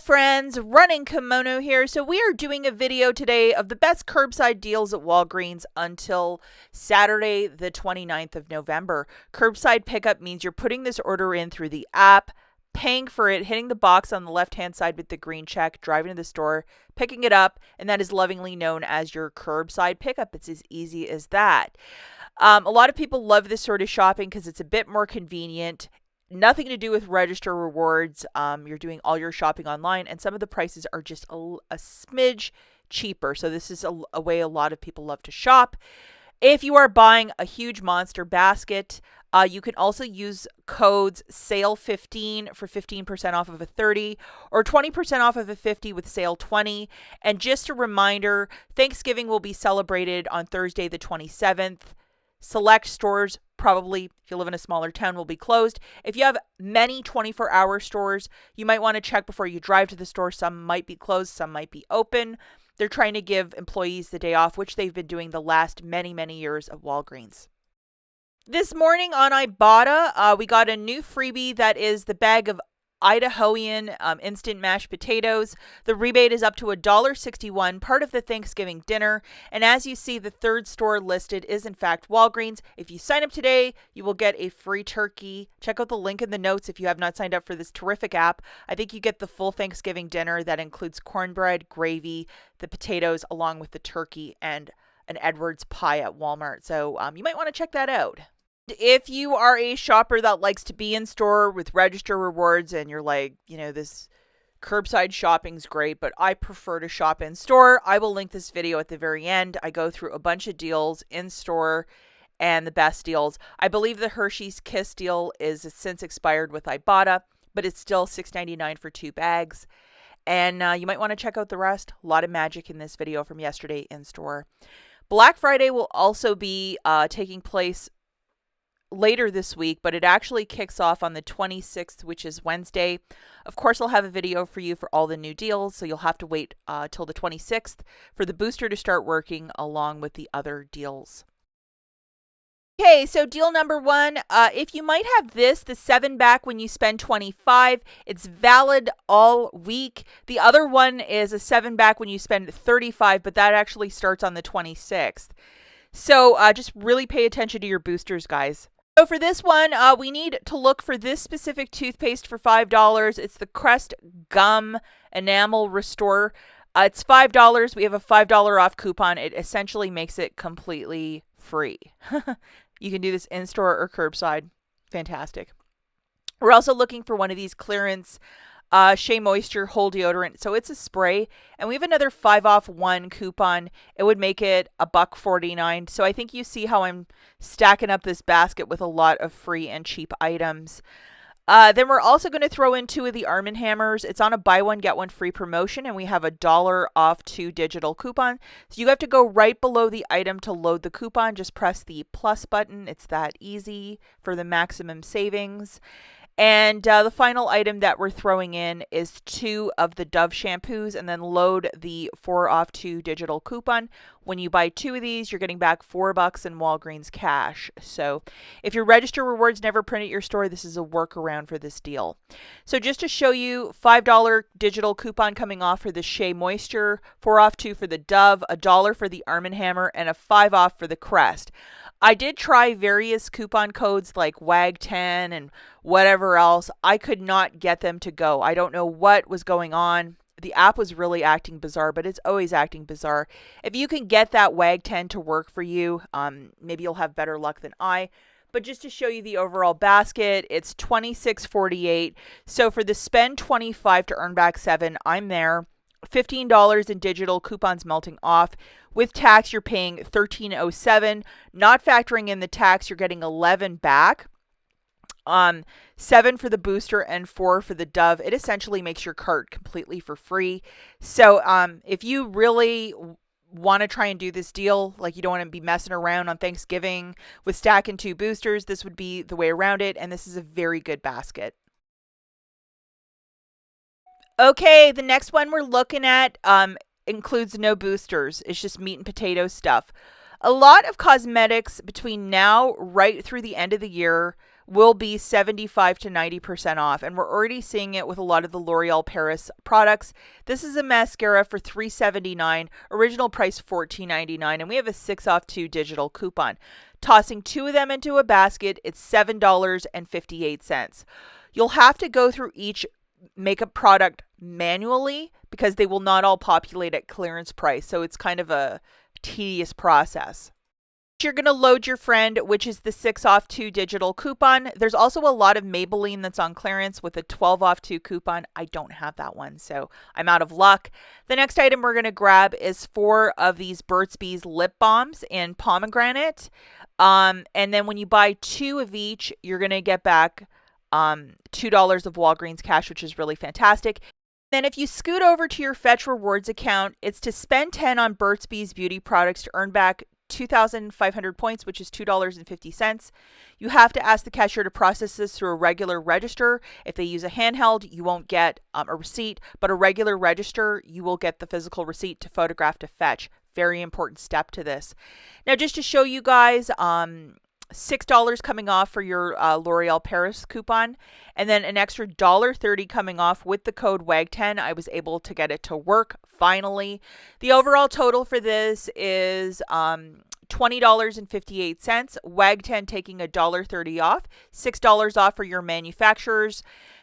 Friends, Running Kimono here. So we are doing a video today of the best curbside deals at Walgreens until Saturday the 29th of November. Curbside pickup means you're putting this order in through the app, paying for it, hitting the box on the left-hand side with the green check, driving to the store, picking it up, and that is lovingly known as your curbside pickup. It's as easy as that. A lot of people love this sort of shopping because it's a bit more convenient. Nothing to do with register rewards. You're doing all your shopping online, and some of the prices are just a smidge cheaper. So this is a way a lot of people love to shop. If you are buying a huge monster basket, you can also use codes SALE15 for 15% off of a 30 or 20% off of a 50 with SALE20. And just a reminder, Thanksgiving will be celebrated on Thursday the 27th. Select stores, probably if you live in a smaller town, will be closed. If you have many 24-hour stores, you might want to check before you drive to the store. Some might be closed, some might be open. They're trying to give employees the day off, which they've been doing the last many, many years of Walgreens. This morning on IBOTTA, we got a new freebie that is the bag of Idahoan instant mashed potatoes. The rebate is up to $1.61, part of the Thanksgiving dinner. And as you see, the third store listed is in fact Walgreens. If you sign up today, you will get a free turkey. Check out the link in the notes if you have not signed up for this terrific app. I think you get the full Thanksgiving dinner that includes cornbread, gravy, the potatoes, along with the turkey and an Edwards pie at Walmart. So you might want to check that out. If you are a shopper that likes to be in store with register rewards and you're like, this curbside shopping's great, but I prefer to shop in store, I will link this video at the very end. I go through a bunch of deals in store and the best deals. I believe the Hershey's Kiss deal is since expired with IBOTTA, but it's still $6.99 for 2 bags. And you might want to check out the rest. A lot of magic in this video from yesterday in store. Black Friday will also be taking place later this week, but it actually kicks off on the 26th, which is Wednesday. Of course, I'll have a video for you for all the new deals, so you'll have to wait till the 26th for the booster to start working along with the other deals. Okay, so deal number 1, if you might have this, the 7 back when you spend $25, it's valid all week. The other one is a 7 back when you spend $35, but that actually starts on the 26th. So just really pay attention to your boosters, guys. So for this one, we need to look for this specific toothpaste for $5. It's the Crest Gum Enamel Restore. It's $5. We have a $5 off coupon. It essentially makes it completely free. You can do this in-store or curbside. Fantastic. We're also looking for one of these clearance Shea Moisture Whole Deodorant. So it's a spray, and we have another 5 off 1 coupon. It would make it $1.49. So I think you see how I'm stacking up this basket with a lot of free and cheap items. Then we're also going to throw in 2 of the Arm & Hammers. It's on a buy one get one free promotion, and we have a $1 off 2 digital coupon. So you have to go right below the item to load the coupon. Just press the plus button. It's that easy for the maximum savings. And the final item that we're throwing in is 2 of the Dove shampoos, and then load the 4 off 2 digital coupon. When you buy 2 of these, you're getting back $4 in Walgreens cash. So if your register rewards never print at your store, this is a workaround for this deal. So just to show you, $5 digital coupon coming off for the Shea Moisture, 4 off 2 for the Dove, $1 for the Arm & Hammer, and a 5 off for the Crest. I did try various coupon codes like WAG10 and whatever else. I could not get them to go. I don't know what was going on. The app was really acting bizarre, but it's always acting bizarre. If you can get that WAG10 to work for you, maybe you'll have better luck than I. But just to show you the overall basket, it's $26.48. So for the spend $25 to earn back $7, I'm there. $15 in digital coupons melting off. With tax, you're paying $13.07. Not factoring in the tax, you're getting $11 back. 7 for the booster and 4 for the Dove. It essentially makes your cart completely for free. So if you really want to try and do this deal, like you don't want to be messing around on Thanksgiving with stacking 2 boosters, this would be the way around it. And this is a very good basket. Okay, the next one we're looking at includes no boosters. It's just meat and potato stuff. A lot of cosmetics between now right through the end of the year will be 75 to 90% off, and we're already seeing it with a lot of the L'Oreal Paris products. This is a mascara for $3.79, original price $14.99, and we have a 6 off 2 digital coupon. Tossing 2 of them into a basket, it's $7.58. You'll have to go through each makeup product manually because they will not all populate at clearance price, so it's kind of a tedious process. You're going to load your friend, which is the 6 off 2 digital coupon. There's also a lot of Maybelline that's on clearance with a 12 off 2 coupon. I don't have that one, so I'm out of luck. The next item we're going to grab is 4 of these Burt's Bees lip balms in pomegranate. And then when you buy 2 of each, you're going to get back $2 of Walgreens cash, which is really fantastic. Then if you scoot over to your Fetch Rewards account, it's to spend 10 on Burt's Bees beauty products to earn back 2,500 points, which is $2.50. You have to ask the cashier to process this through a regular register. If they use a handheld, you won't get a receipt, but a regular register, you will get the physical receipt to photograph to fetch. Very important step to this. Now, just to show you guys, $6 coming off for your L'Oreal Paris coupon, and then an extra $1.30 coming off with the code WAG10. I was able to get it to work finally. The overall total for this is $20.58. WAG10 taking $1.30 off, $6 off for your manufacturers.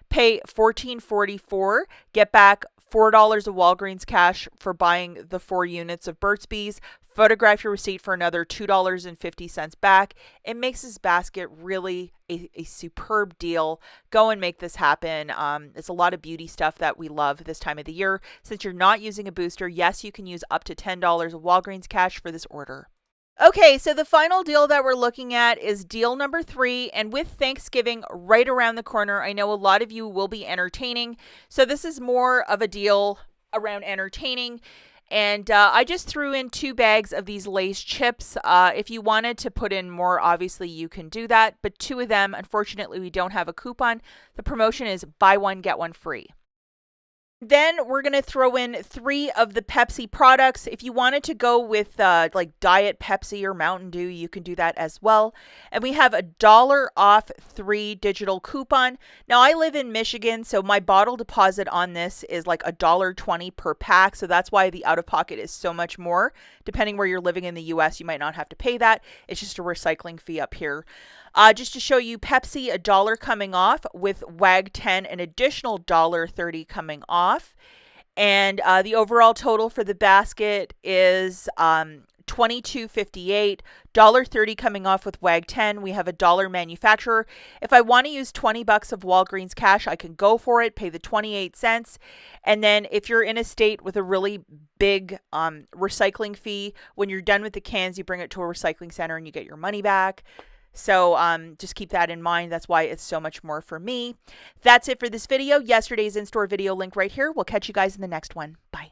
Pay $14.44, get back $4 of Walgreens cash for buying the 4 units of Burt's Bees. Photograph your receipt for another $2.50 back. It makes this basket really a superb deal. Go and make this happen. It's a lot of beauty stuff that we love this time of the year. Since you're not using a booster, yes, you can use up to $10 of Walgreens cash for this order. Okay, so the final deal that we're looking at is deal number 3, and with Thanksgiving right around the corner, I know a lot of you will be entertaining, so this is more of a deal around entertaining, and I just threw in 2 bags of these Lay's chips. If you wanted to put in more, obviously you can do that, but 2 of them, unfortunately, we don't have a coupon. The promotion is buy 1, get 1 free. Then we're going to throw in 3 of the Pepsi products. If you wanted to go with like Diet Pepsi or Mountain Dew, you can do that as well. And we have a $1 off 3 digital coupon. Now, I live in Michigan, so my bottle deposit on this is like $1.20 per pack. So that's why the out-of-pocket is so much more. Depending where you're living in the U.S., you might not have to pay that. It's just a recycling fee up here. Just to show you, Pepsi, $1 coming off, with WAG10, an additional $1.30 coming off. And the overall total for the basket is $22.58, $1.30 coming off with WAG10. We have a $1 manufacturer. If I want to use $20 of Walgreens cash, I can go for it, pay the 28 cents. And then if you're in a state with a really big recycling fee, when you're done with the cans, you bring it to a recycling center and you get your money back. So just keep that in mind. That's why it's so much more for me. That's it for this video. Yesterday's in-store video link right here. We'll catch you guys in the next one. Bye.